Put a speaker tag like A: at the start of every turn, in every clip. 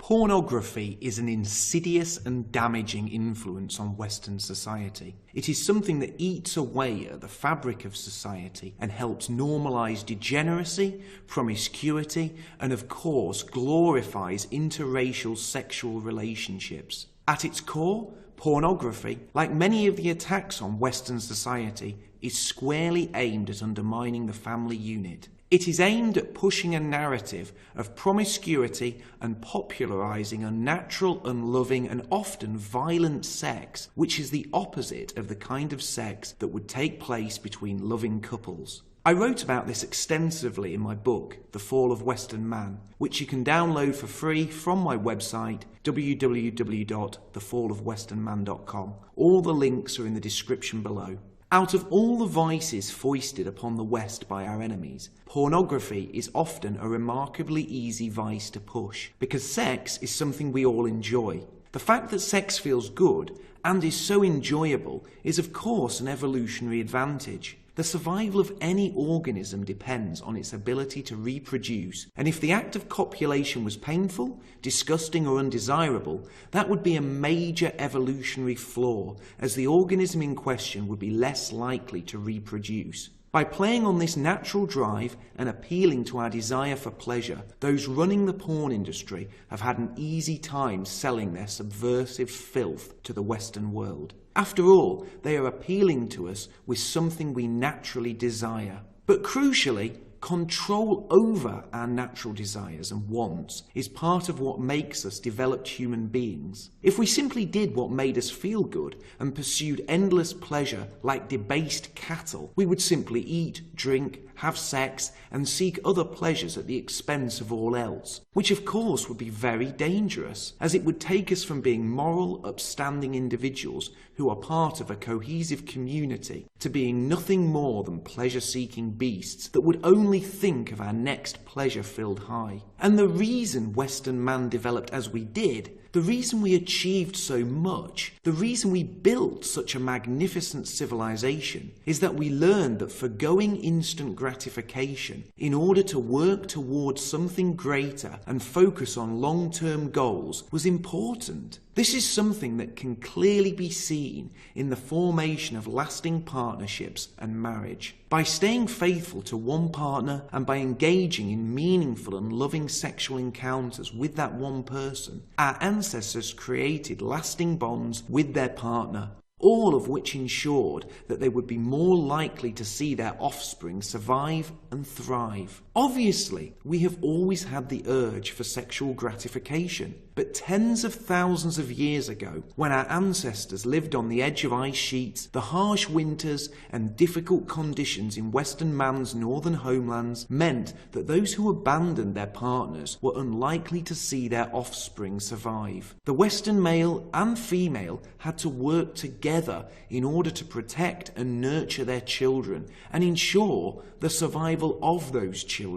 A: Pornography is an insidious and damaging influence on Western society. It is something that eats away at the fabric of society and helps normalise degeneracy, promiscuity, and of course glorifies interracial sexual relationships. At its core, pornography, like many of the attacks on Western society, is squarely aimed at undermining the family unit. It is aimed at pushing a narrative of promiscuity and popularising unnatural, unloving and often violent sex, which is the opposite of the kind of sex that would take place between loving couples. I wrote about this extensively in my book, The Fall of Western Man, which you can download for free from my website, www.thefallofwesternman.com. All the links are in the description below. Out of all the vices foisted upon the West by our enemies, pornography is often a remarkably easy vice to push, because sex is something we all enjoy. The fact that sex feels good and is so enjoyable is of course an evolutionary advantage. The survival of any organism depends on its ability to reproduce, and if the act of copulation was painful, disgusting or undesirable, that would be a major evolutionary flaw, as the organism in question would be less likely to reproduce. By playing on this natural drive and appealing to our desire for pleasure, those running the porn industry have had an easy time selling their subversive filth to the Western world. After all, they are appealing to us with something we naturally desire. But crucially, control over our natural desires and wants is part of what makes us developed human beings. If we simply did what made us feel good and pursued endless pleasure like debased cattle, we would simply eat, drink, have sex and seek other pleasures at the expense of all else, which of course would be very dangerous, as it would take us from being moral, upstanding individuals who are part of a cohesive community to being nothing more than pleasure-seeking beasts that would only think of our next pleasure-filled high. And the reason Western man developed as we did, the reason we achieved so much, the reason we built such a magnificent civilization, is that we learned that forgoing instant gratification in order to work towards something greater and focus on long-term goals was important. This is something that can clearly be seen in the formation of lasting partnerships and marriage. By staying faithful to one partner and by engaging in meaningful and loving sexual encounters with that one person, our ancestors created lasting bonds with their partner, all of which ensured that they would be more likely to see their offspring survive and thrive. Obviously, we have always had the urge for sexual gratification, but tens of thousands of years ago, when our ancestors lived on the edge of ice sheets, the harsh winters and difficult conditions in Western man's northern homelands meant that those who abandoned their partners were unlikely to see their offspring survive. The Western male and female had to work together in order to protect and nurture their children and ensure the survival of those children.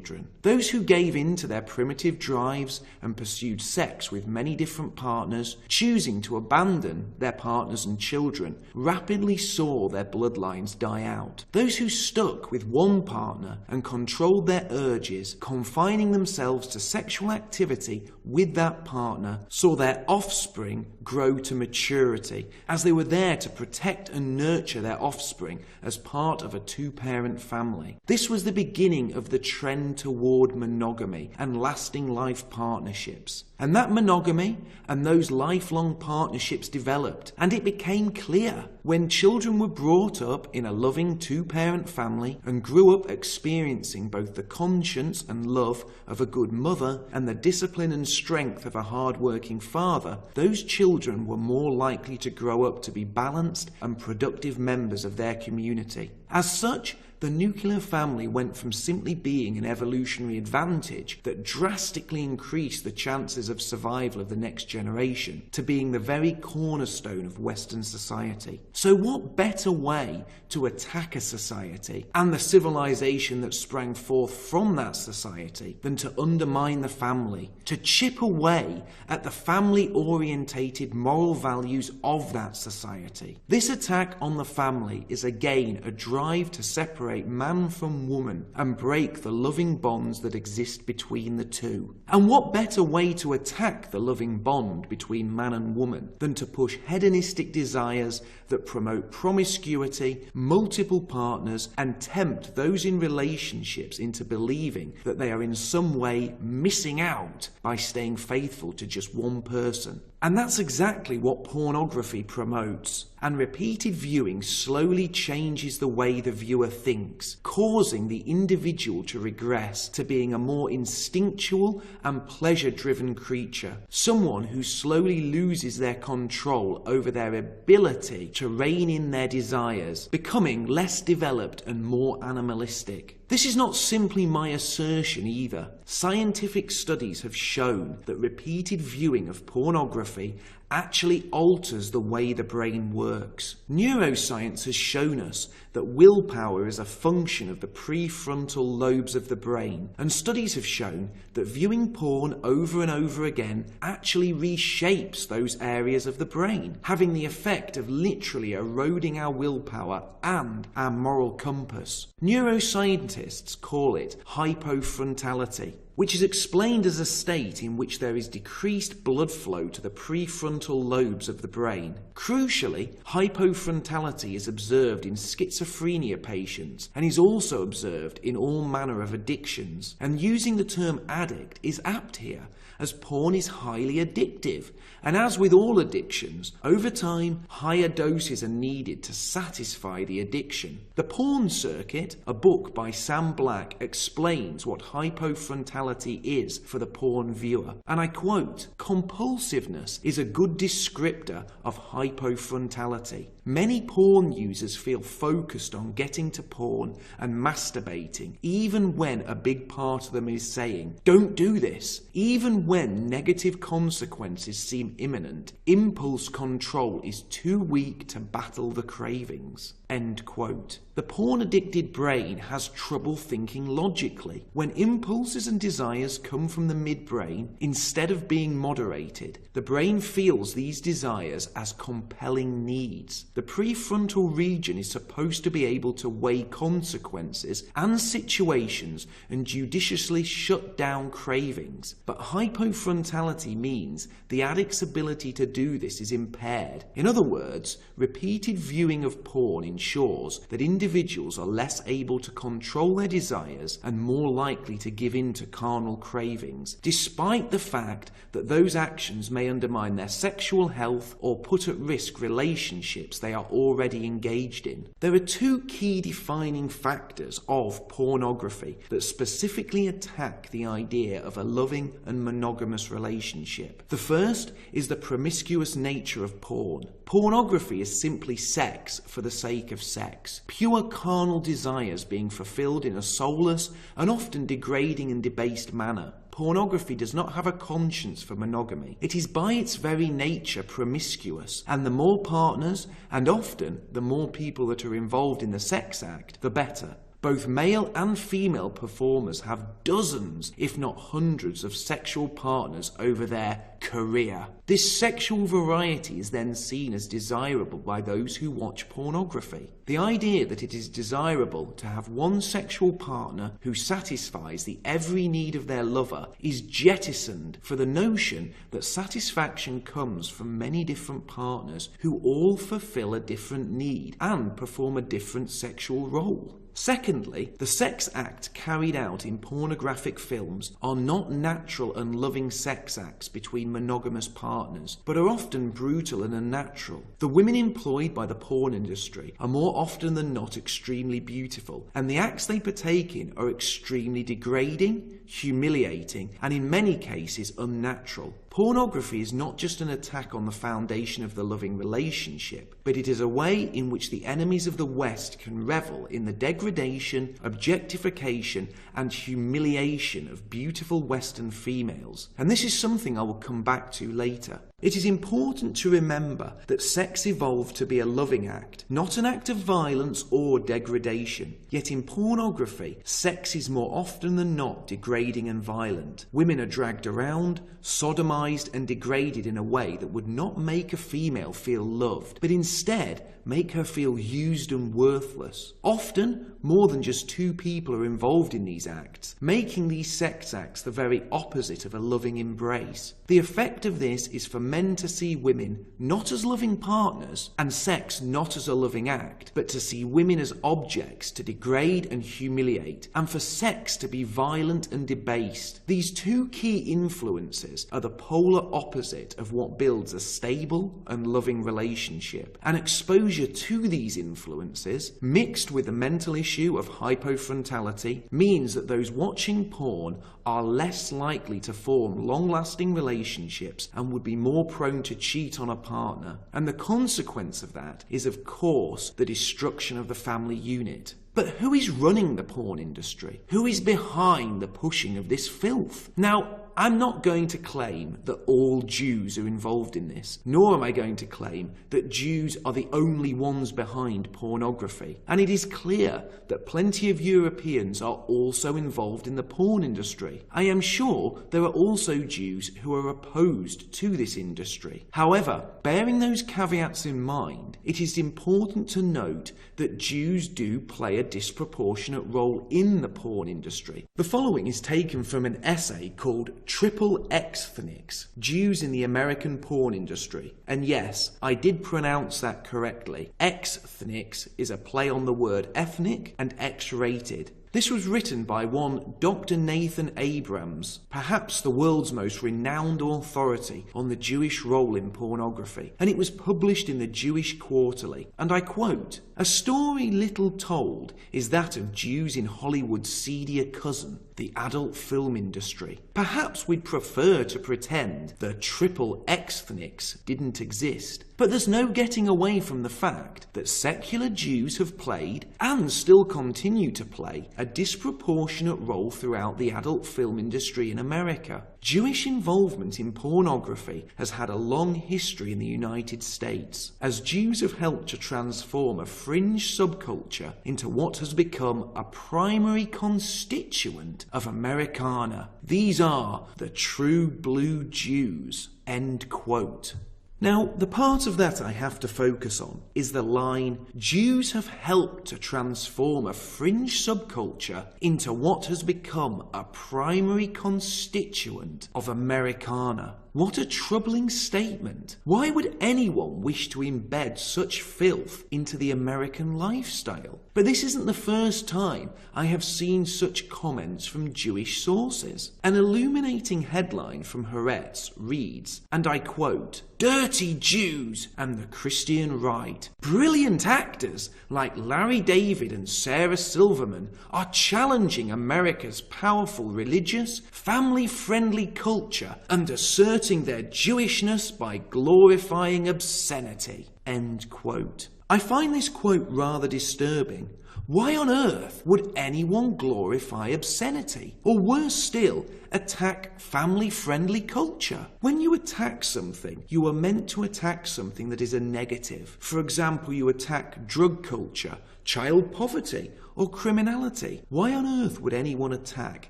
A: Those who gave in to their primitive drives and pursued sex with many different partners, choosing to abandon their partners and children, rapidly saw their bloodlines die out. Those who stuck with one partner and controlled their urges, confining themselves to sexual activity with that partner, saw their offspring grow to maturity, as they were there to protect and nurture their offspring as part of a two-parent family. This was the beginning of the trend toward monogamy and lasting life partnerships. And that monogamy and those lifelong partnerships developed, and it became clear when children were brought up in a loving two-parent family and grew up experiencing both the conscience and love of a good mother and the discipline and strength of a hard-working father, those children were more likely to grow up to be balanced and productive members of their community. As such, the nuclear family went from simply being an evolutionary advantage that drastically increased the chances of survival of the next generation to being the very cornerstone of Western society. So what better way to attack a society and the civilization that sprang forth from that society than to undermine the family, to chip away at the family-orientated moral values of that society? This attack on the family is again a drive to separate separate man from woman and break the loving bonds that exist between the two. And what better way to attack the loving bond between man and woman than to push hedonistic desires that promote promiscuity, multiple partners, and tempt those in relationships into believing that they are in some way missing out by staying faithful to just one person. And that's exactly what pornography promotes. And repeated viewing slowly changes the way the viewer thinks, causing the individual to regress to being a more instinctual and pleasure-driven creature. Someone who slowly loses their control over their ability to rein in their desires, becoming less developed and more animalistic. This is not simply my assertion either. Scientific studies have shown that repeated viewing of pornography actually alters the way the brain works. Neuroscience has shown us that willpower is a function of the prefrontal lobes of the brain, and studies have shown that viewing porn over and over again actually reshapes those areas of the brain, having the effect of literally eroding our willpower and our moral compass. Neuroscientists call it hypofrontality, which is explained as a state in which there is decreased blood flow to the prefrontal lobes of the brain. Crucially, hypofrontality is observed in schizophrenia patients and is also observed in all manner of addictions. And using the term addict is apt here, as porn is highly addictive. And as with all addictions, over time, higher doses are needed to satisfy the addiction. The Porn Circuit, a book by Sam Black, explains what hypofrontality is for the porn viewer. And I quote, "Compulsiveness is a good descriptor of hypofrontality. Many porn users feel focused on getting to porn and masturbating, even when a big part of them is saying, 'Don't do this.' Even when negative consequences seem imminent, impulse control is too weak to battle the cravings." End quote. The porn-addicted brain has trouble thinking logically. When impulses and desires come from the midbrain, instead of being moderated, the brain feels these desires as compelling needs. The prefrontal region is supposed to be able to weigh consequences and situations and judiciously shut down cravings. But hypofrontality means the addict's ability to do this is impaired. In other words, repeated viewing of porn ensures that individuals are less able to control their desires and more likely to give in to carnal cravings, despite the fact that those actions may undermine their sexual health or put at risk relationships they are already engaged in. There are two key defining factors of pornography that specifically attack the idea of a loving and monogamous relationship. The first is the promiscuous nature of porn. Pornography is simply sex for the sake of sex, pure carnal desires being fulfilled in a soulless and often degrading and debased manner. Pornography does not have a conscience for monogamy. It is by its very nature promiscuous, and the more partners, and often the more people that are involved in the sex act, the better. Both male and female performers have dozens, if not hundreds, of sexual partners over their career. This sexual variety is then seen as desirable by those who watch pornography. The idea that it is desirable to have one sexual partner who satisfies the every need of their lover is jettisoned for the notion that satisfaction comes from many different partners who all fulfill a different need and perform a different sexual role. Secondly, the sex act carried out in pornographic films are not natural and loving sex acts between monogamous partners, but are often brutal and unnatural. The women employed by the porn industry are more often than not extremely beautiful, and the acts they partake in are extremely degrading, humiliating, and in many cases unnatural. Pornography is not just an attack on the foundation of the loving relationship, but it is a way in which the enemies of the West can revel in the degradation, objectification, and humiliation of beautiful Western females. And this is something I will come back to later. It is important to remember that sex evolved to be a loving act, not an act of violence or degradation. Yet in pornography, sex is more often than not degrading and violent. Women are dragged around, sodomized and degraded in a way that would not make a female feel loved, but instead make her feel used and worthless. Often, more than just two people are involved in these acts, making these sex acts the very opposite of a loving embrace. The effect of this is for men to see women not as loving partners, and sex not as a loving act, but to see women as objects to degrade and humiliate, and for sex to be violent and debased. These two key influences are the polar opposite of what builds a stable and loving relationship, and exposure to these influences, mixed with the mental issue of hypofrontality, means that those watching porn are less likely to form long-lasting relationships and would be more prone to cheat on a partner. And the consequence of that is, of course, the destruction of the family unit. But who is running the porn industry? Who is behind the pushing of this filth? Now, I'm not going to claim that all Jews are involved in this, nor am I going to claim that Jews are the only ones behind pornography. And it is clear that plenty of Europeans are also involved in the porn industry. I am sure there are also Jews who are opposed to this industry. However, bearing those caveats in mind, it is important to note that Jews do play a disproportionate role in the porn industry. The following is taken from an essay called XXX, Jews in the American Porn Industry. And yes, I did pronounce that correctly. XXX is a play on the word ethnic and X-rated. This was written by one Dr. Nathan Abrams, perhaps the world's most renowned authority on the Jewish role in pornography, and it was published in the Jewish Quarterly. And I quote, "A story little told is that of Jews in Hollywood's seedier cousin, the adult film industry. Perhaps we'd prefer to pretend the XXX didn't exist, but there's no getting away from the fact that secular Jews have played, and still continue to play, a disproportionate role throughout the adult film industry in America. Jewish involvement in pornography has had a long history in the United States, as Jews have helped to transform a fringe subculture into what has become a primary constituent of Americana. These are the true blue Jews." End quote. Now, the part of that I have to focus on is the line, "Jews have helped to transform a fringe subculture into what has become a primary constituent of Americana." What a troubling statement. Why would anyone wish to embed such filth into the American lifestyle? But this isn't the first time I have seen such comments from Jewish sources. An illuminating headline from Haaretz reads, and I quote, "Dirty Jews and the Christian right. Brilliant actors like Larry David and Sarah Silverman are challenging America's powerful religious, family-friendly culture and asserting their Jewishness by glorifying obscenity." End quote. I find this quote rather disturbing. Why on earth would anyone glorify obscenity? Or worse still, attack family-friendly culture? When you attack something, you are meant to attack something that is a negative. For example, you attack drug culture, child poverty, or criminality. Why on earth would anyone attack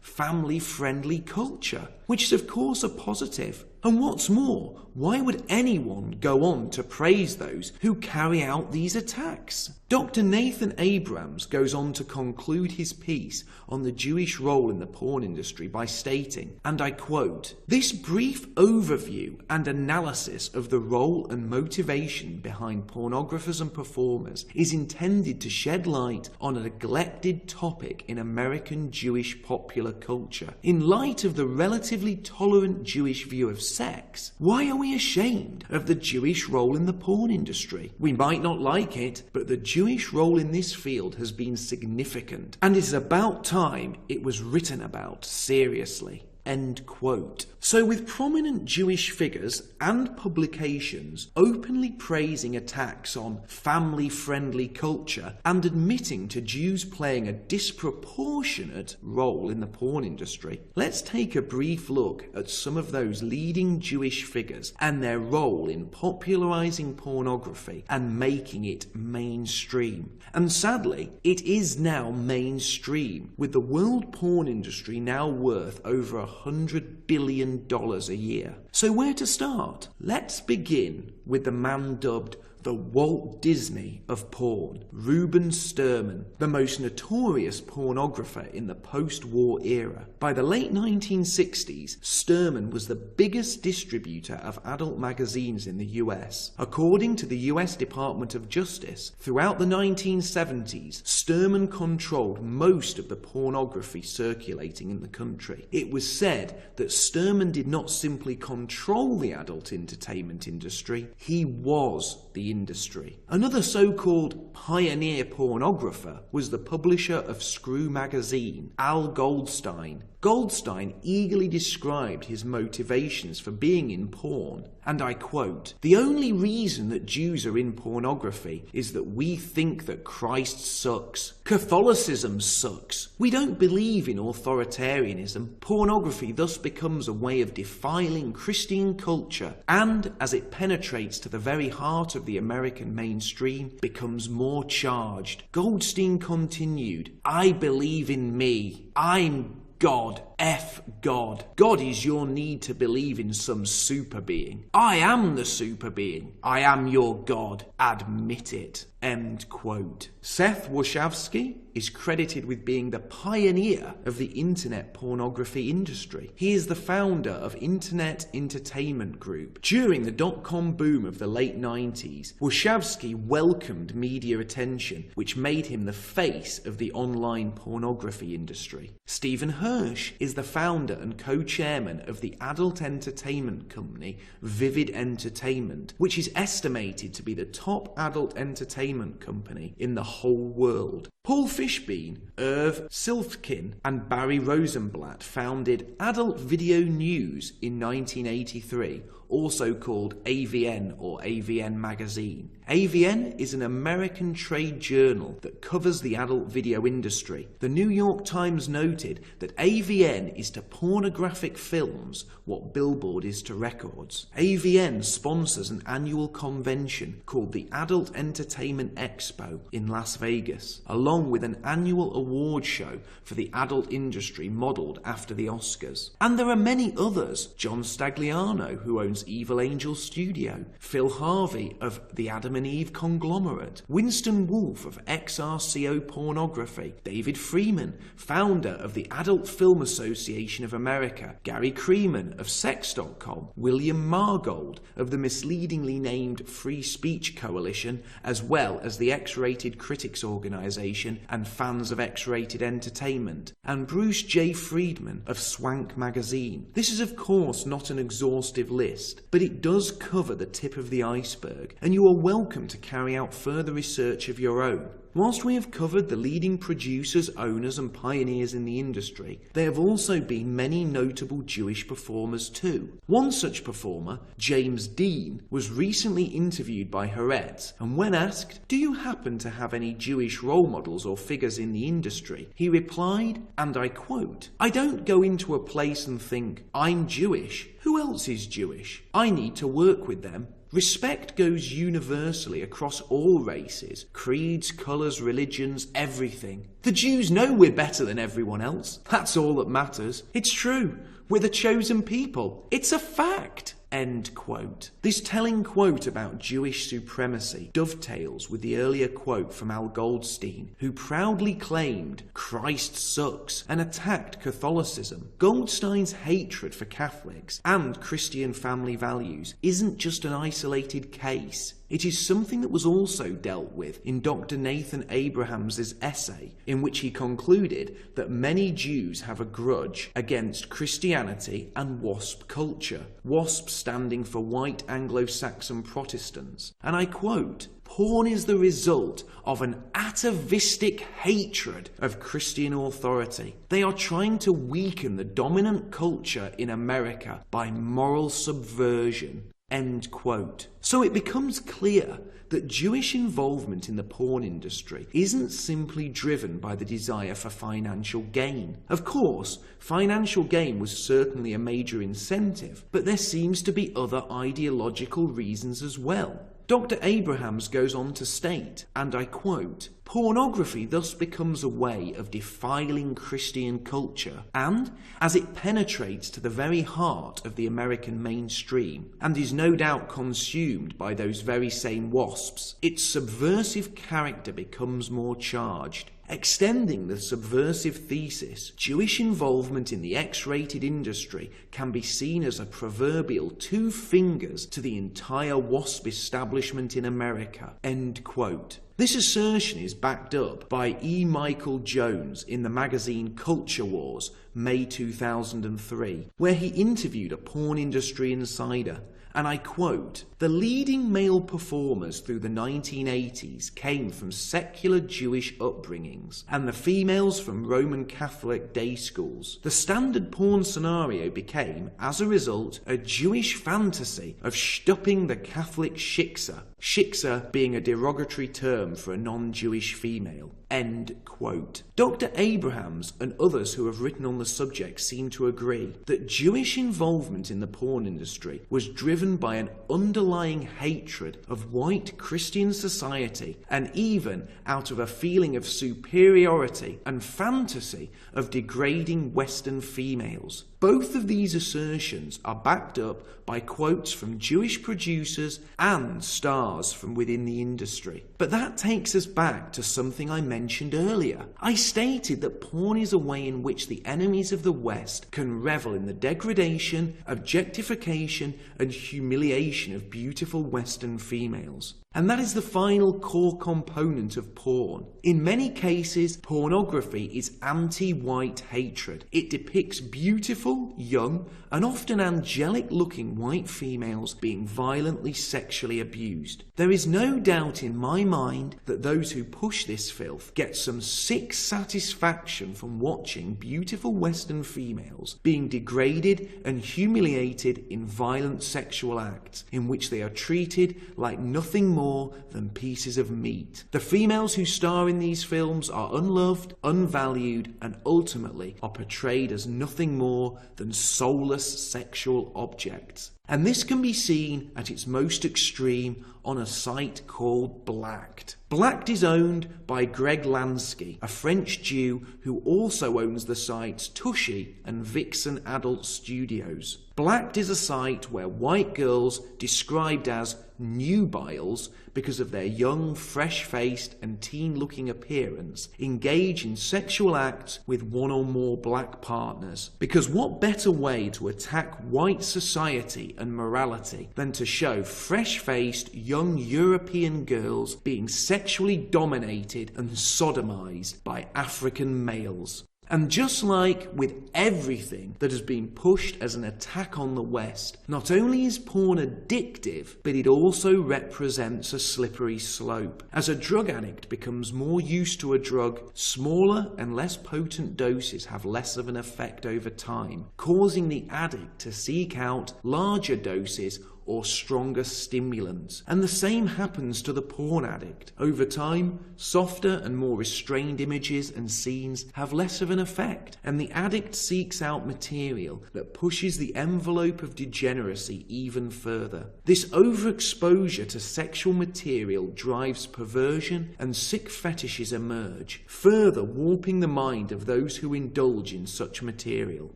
A: family-friendly culture? Which is of course a positive. And what's more, why would anyone go on to praise those who carry out these attacks? Dr. Nathan Abrams goes on to conclude his piece on the Jewish role in the porn industry by stating, and I quote, "This brief overview and analysis of the role and motivation behind pornographers and performers is intended to shed light on a neglected topic in American Jewish popular culture. In light of the relatively tolerant Jewish view of sex, why are we ashamed of the Jewish role in the porn industry? We might not like it, but the Jewish role in this field has been significant, and it is about time it was written about seriously." End quote. So with prominent Jewish figures and publications openly praising attacks on family-friendly culture and admitting to Jews playing a disproportionate role in the porn industry, let's take a brief look at some of those leading Jewish figures and their role in popularizing pornography and making it mainstream. And sadly, it is now mainstream, with the world porn industry now worth over $100 billion a year. So where to start? Let's begin with the man dubbed the Walt Disney of porn, Ruben Sturman, the most notorious pornographer in the post-war era. By the late 1960s, Sturman was the biggest distributor of adult magazines in the US. According to the US Department of Justice, throughout the 1970s, Sturman controlled most of the pornography circulating in the country. It was said that Sturman did not simply control the adult entertainment industry, he was the industry. Another so-called pioneer pornographer was the publisher of Screw magazine, Al Goldstein. Goldstein eagerly described his motivations for being in porn, and I quote, "The only reason that Jews are in pornography is that we think that Christ sucks. Catholicism sucks. We don't believe in authoritarianism. Pornography thus becomes a way of defiling Christian culture, and as it penetrates to the very heart of the American mainstream, becomes more charged." Goldstein continued, "I believe in me. I'm God. F God. God is your need to believe in some super being. I am the super being. I am your God. Admit it." End quote. Seth Wachowski is credited with being the pioneer of the internet pornography industry. He is the founder of Internet Entertainment Group. During the dot-com boom of the late 90s, Wachowski welcomed media attention, which made him the face of the online pornography industry. Stephen Hirsch is the founder and co-chairman of the adult entertainment company Vivid Entertainment, which is estimated to be the top adult entertainment company in the whole world. Paul Fishbein, Irv Silfkin, and Barry Rosenblatt founded Adult Video News in 1983, also called AVN or AVN Magazine. AVN is an American trade journal that covers the adult video industry. The New York Times noted that AVN is to pornographic films what Billboard is to records. AVN sponsors an annual convention called the Adult Entertainment Expo in Las Vegas, along with an annual award show for the adult industry modelled after the Oscars. And there are many others. John Stagliano, who owns Evil Angel Studio, Phil Harvey of the Adam and Eve conglomerate, Winston Wolfe of XRCO Pornography, David Freeman, founder of the Adult Film Association of America, Gary Creeman of Sex.com, William Margold of the misleadingly named Free Speech Coalition, as well as the X-Rated Critics Organization and Fans of X-Rated Entertainment, and Bruce J. Friedman of Swank Magazine. This is of course not an exhaustive list, but it does cover the tip of the iceberg, and you are welcome to carry out further research of your own. Whilst we have covered the leading producers, owners and pioneers in the industry, there have also been many notable Jewish performers too. One such performer, James Dean, was recently interviewed by Haaretz, and when asked, "Do you happen to have any Jewish role models or figures in the industry?" he replied, and I quote, "I don't go into a place and think, I'm Jewish. Who else is Jewish? I need to work with them. Respect goes universally across all races, creeds, colours, religions, everything. The Jews know we're better than everyone else. That's all that matters. It's true. We're the chosen people. It's a fact." End quote. This telling quote about Jewish supremacy dovetails with the earlier quote from Al Goldstein, who proudly claimed Christ sucks and attacked Catholicism. Goldstein's hatred for Catholics and Christian family values isn't just an isolated case. It is something that was also dealt with in Dr. Nathan Abrahams's essay, in which he concluded that many Jews have a grudge against Christianity and WASP culture, WASP standing for White Anglo-Saxon Protestants. And I quote, "Porn is the result of an atavistic hatred of Christian authority. They are trying to weaken the dominant culture in America by moral subversion." End quote. So it becomes clear that Jewish involvement in the porn industry isn't simply driven by the desire for financial gain. Of course, financial gain was certainly a major incentive, but there seems to be other ideological reasons as well. Dr. Abrahams goes on to state, and I quote, "Pornography thus becomes a way of defiling Christian culture, and, as it penetrates to the very heart of the American mainstream, and is no doubt consumed by those very same wasps, its subversive character becomes more charged. Extending the subversive thesis, Jewish involvement in the X-rated industry can be seen as a proverbial 2 fingers to the entire WASP establishment in America." End quote. This assertion is backed up by E. Michael Jones in the magazine Culture Wars, May 2003, where he interviewed a porn industry insider. And I quote, "The leading male performers through the 1980s came from secular Jewish upbringings, and the females from Roman Catholic day schools. The standard porn scenario became, as a result, a Jewish fantasy of shtupping the Catholic shiksa, shiksa being a derogatory term for a non-Jewish female." End quote. Dr. Abrahams and others who have written on the subject seem to agree that Jewish involvement in the porn industry was driven by an underlying hatred of white Christian society, and even out of a feeling of superiority and fantasy of degrading Western females. Both of these assertions are backed up by quotes from Jewish producers and stars from within the industry. But that takes us back to something I mentioned earlier. I stated that porn is a way in which the enemies of the West can revel in the degradation, objectification, and humiliation of beautiful Western females. And that is the final core component of porn. In many cases, pornography is anti-white hatred. It depicts beautiful, young, and often angelic-looking white females being violently sexually abused. There is no doubt in my mind that those who push this filth get some sick satisfaction from watching beautiful Western females being degraded and humiliated in violent sexual acts in which they are treated like nothing more than pieces of meat. The females who star in these films are unloved, unvalued, and ultimately are portrayed as nothing more than soulless sexual objects. And this can be seen at its most extreme on a site called Blacked. Blacked is owned by Greg Lansky, a French Jew who also owns the sites Tushy and Vixen Adult Studios. Blacked is a site where white girls, described as nubiles because of their young, fresh-faced and teen-looking appearance, engage in sexual acts with one or more black partners. Because what better way to attack white society and morality than to show fresh-faced young European girls being sexually dominated and sodomized by African males? And just like with everything that has been pushed as an attack on the West, not only is porn addictive, but it also represents a slippery slope. As a drug addict becomes more used to a drug, smaller and less potent doses have less of an effect over time, causing the addict to seek out larger doses or stronger stimulants. And the same happens to the porn addict. Over time, softer and more restrained images and scenes have less of an effect, and the addict seeks out material that pushes the envelope of degeneracy even further. This overexposure to sexual material drives perversion, and sick fetishes emerge, further warping the mind of those who indulge in such material.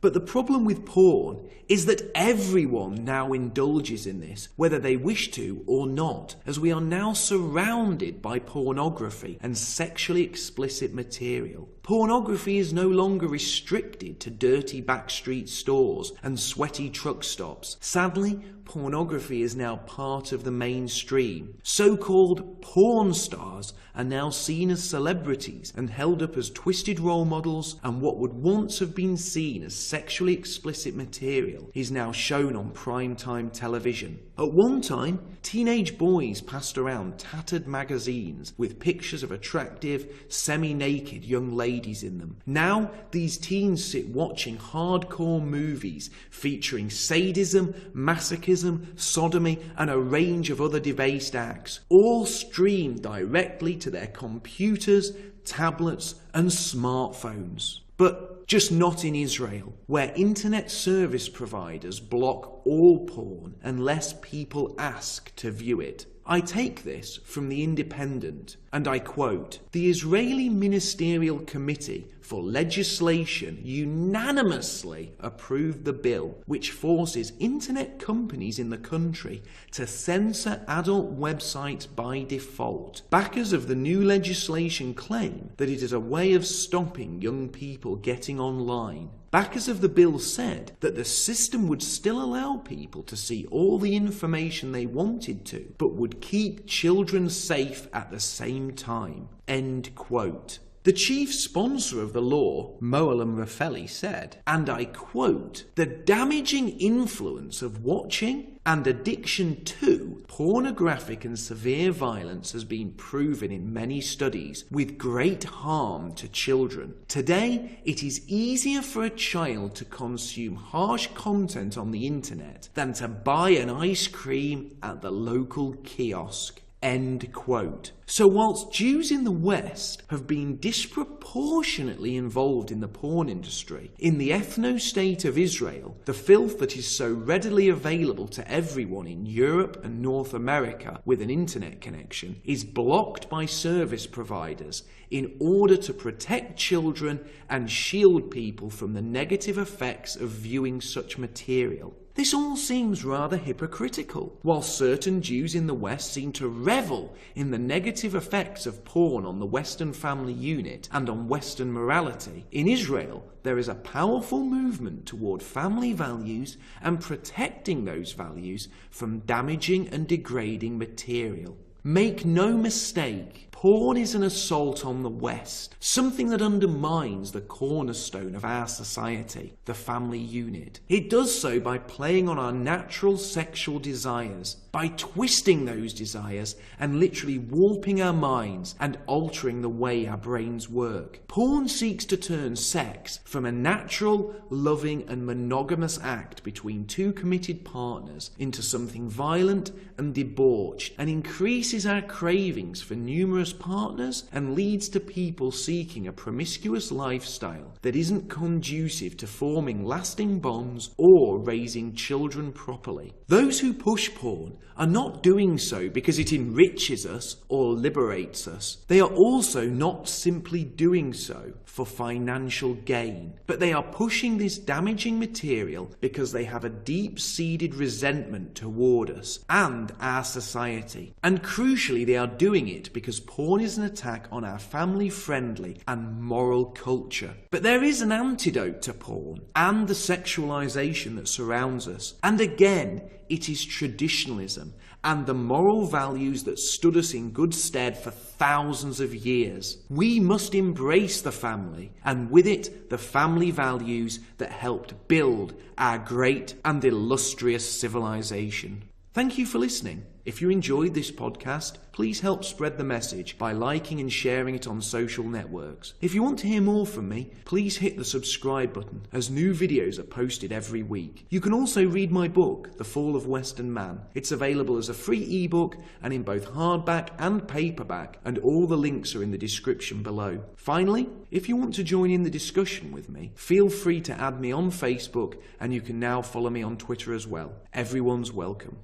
A: But the problem with porn is that everyone now indulges in this, whether they wish to or not, as we are now surrounded by pornography and sexually explicit material. Pornography is no longer restricted to dirty backstreet stores and sweaty truck stops. Sadly, pornography is now part of the mainstream. So-called porn stars are now seen as celebrities and held up as twisted role models, and what would once have been seen as sexually explicit material is now shown on primetime television. At one time, teenage boys passed around tattered magazines with pictures of attractive, semi-naked young ladies in them. Now, these teens sit watching hardcore movies featuring sadism, masochism, sodomy, and a range of other debased acts, all streamed directly to their computers, tablets, and smartphones. But just not in Israel, where internet service providers block all porn unless people ask to view it. I take this from The Independent, and I quote, "The Israeli Ministerial Committee for Legislation unanimously approved the bill which forces internet companies in the country to censor adult websites by default. Backers of the new legislation claim that it is a way of stopping young people getting online. Backers of the bill said that the system would still allow people to see all the information they wanted to, but would keep children safe at the same time." End quote. The chief sponsor of the law, Moalam Rafeli, said, and I quote, "The damaging influence of watching and addiction to pornographic and severe violence has been proven in many studies with great harm to children. Today, it is easier for a child to consume harsh content on the internet than to buy an ice cream at the local kiosk." End quote. So whilst Jews in the West have been disproportionately involved in the porn industry, in the ethno-state of Israel, the filth that is so readily available to everyone in Europe and North America with an internet connection is blocked by service providers in order to protect children and shield people from the negative effects of viewing such material. This all seems rather hypocritical. While certain Jews in the West seem to revel in the negative effects of porn on the Western family unit and on Western morality, in Israel there is a powerful movement toward family values and protecting those values from damaging and degrading material. Make no mistake, porn is an assault on the West, something that undermines the cornerstone of our society, the family unit. It does so by playing on our natural sexual desires, by twisting those desires and literally warping our minds and altering the way our brains work. Porn seeks to turn sex from a natural, loving and monogamous act between two committed partners into something violent and debauched, and increases our cravings for numerous partners and leads to people seeking a promiscuous lifestyle that isn't conducive to forming lasting bonds or raising children properly. Those who push porn are not doing so because it enriches us or liberates us. They are also not simply doing so for financial gain, but they are pushing this damaging material because they have a deep-seated resentment toward us and our society. And crucially, they are doing it because porn is an attack on our family-friendly and moral culture. But there is an antidote to porn and the sexualization that surrounds us. And again, it is traditionalism and the moral values that stood us in good stead for thousands of years. We must embrace the family, and with it, the family values that helped build our great and illustrious civilization. Thank you for listening. If you enjoyed this podcast, please help spread the message by liking and sharing it on social networks. If you want to hear more from me, please hit the subscribe button, as new videos are posted every week. You can also read my book, The Fall of Western Man. It's available as a free ebook and in both hardback and paperback, and all the links are in the description below. Finally, if you want to join in the discussion with me, feel free to add me on Facebook, and you can now follow me on Twitter as well. Everyone's welcome.